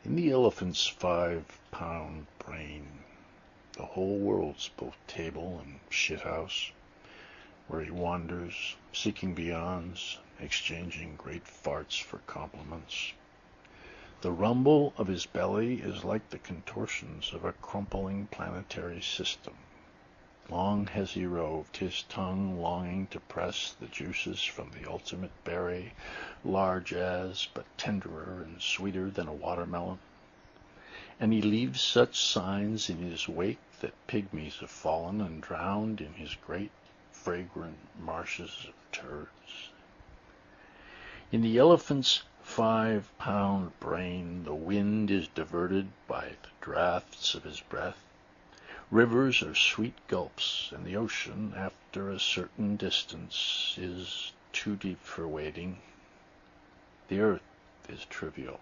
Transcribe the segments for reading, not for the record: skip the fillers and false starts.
In the elephant's 5-pound brain, the whole world's both table and shithouse, where he wanders, seeking beyonds, exchanging great farts for compliments. The rumble of his belly is like the contortions of a crumpling planetary system. Long has he roved, his tongue longing to press the juices from the ultimate berry, large as, but tenderer and sweeter than a watermelon. And he leaves such signs in his wake that pygmies have fallen and drowned in his great, fragrant marshes of turds. In the elephant's 5-pound brain, the wind is diverted by the draughts of his breath. Rivers are sweet gulps, and the ocean, after a certain distance, is too deep for wading. The earth is trivial.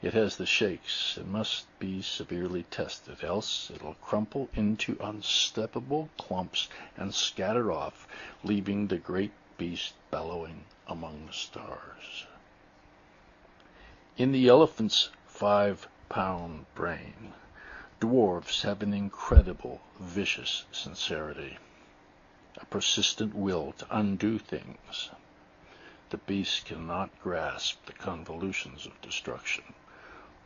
It has the shakes and must be severely tested, else it'll crumple into unsteppable clumps and scatter off, leaving the great beast bellowing among the stars. In the elephant's 5-pound brain, dwarfs have an incredible, vicious sincerity, a persistent will to undo things. The beast cannot grasp the convolutions of destruction.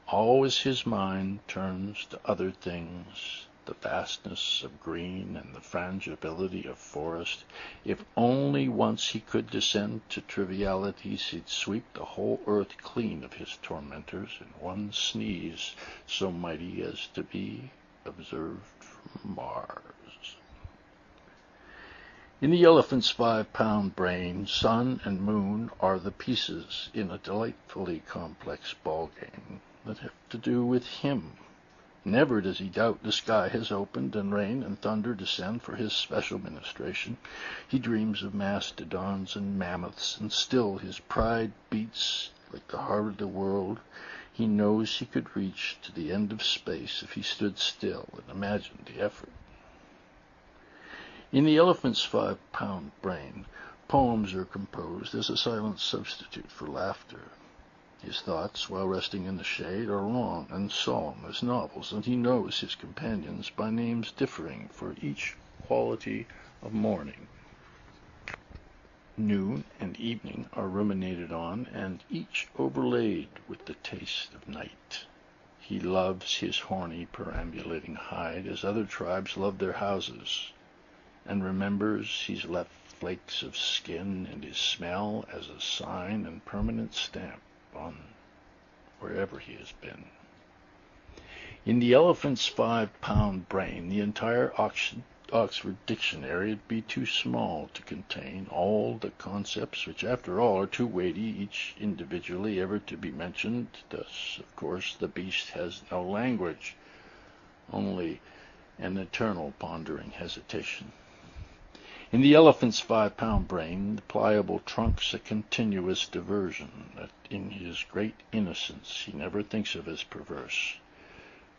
Always his mind turns to other things, the vastness of green and the frangibility of forest. If only once he could descend to trivialities, he'd sweep the whole earth clean of his tormentors in one sneeze, so mighty as to be observed from Mars. In the elephant's 5-pound brain, sun and moon are the pieces in a delightfully complex ballgame that have to do with him. Never does he doubt the sky has opened and rain and thunder descend for his special ministration. He dreams of mastodons and mammoths, and still his pride beats like the heart of the world. He knows he could reach to the end of space if he stood still and imagined the effort. In the elephant's 5-pound brain, poems are composed as a silent substitute for laughter. His thoughts, while resting in the shade, are long and solemn as novels, and he knows his companions by names differing for each quality of morning. Noon and evening are ruminated on, and each overlaid with the taste of night. He loves his horny, perambulating hide as other tribes love their houses, and remembers he's left flakes of skin and his smell as a sign and permanent stamp on wherever he has been. In the elephant's 5-pound brain, the entire Oxford Dictionary would be too small to contain all the concepts which, after all, are too weighty each individually ever to be mentioned. Thus, of course, the beast has no language, only an eternal pondering hesitation. In the elephant's 5-pound brain, the pliable trunk's a continuous diversion that in his great innocence he never thinks of as perverse.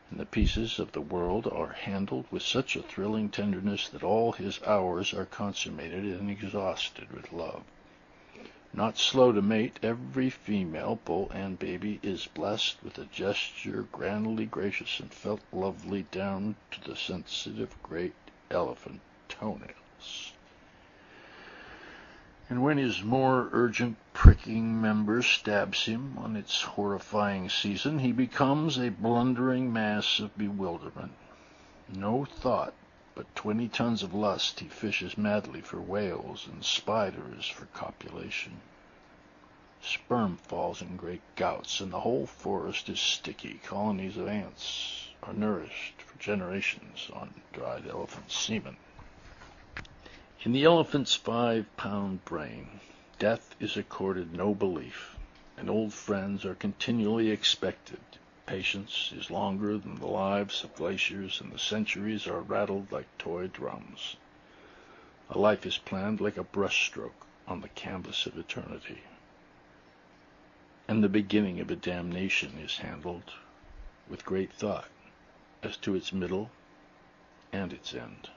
And the pieces of the world are handled with such a thrilling tenderness that all his hours are consummated and exhausted with love. Not slow to mate, every female, bull and baby, is blessed with a gesture grandly gracious and felt lovely down to the sensitive great elephant toenails. And when his more urgent pricking member stabs him on its horrifying season, he becomes a blundering mass of bewilderment. No thought, but 20 tons of lust he fishes madly for whales and spiders for copulation. Sperm falls in great gouts, and the whole forest is sticky. Colonies of ants are nourished for generations on dried elephant semen. In the elephant's 5-pound brain, death is accorded no belief, and old friends are continually expected. Patience is longer than the lives of glaciers, and the centuries are rattled like toy drums. A life is planned like a brushstroke on the canvas of eternity, and the beginning of a damnation is handled with great thought as to its middle and its end.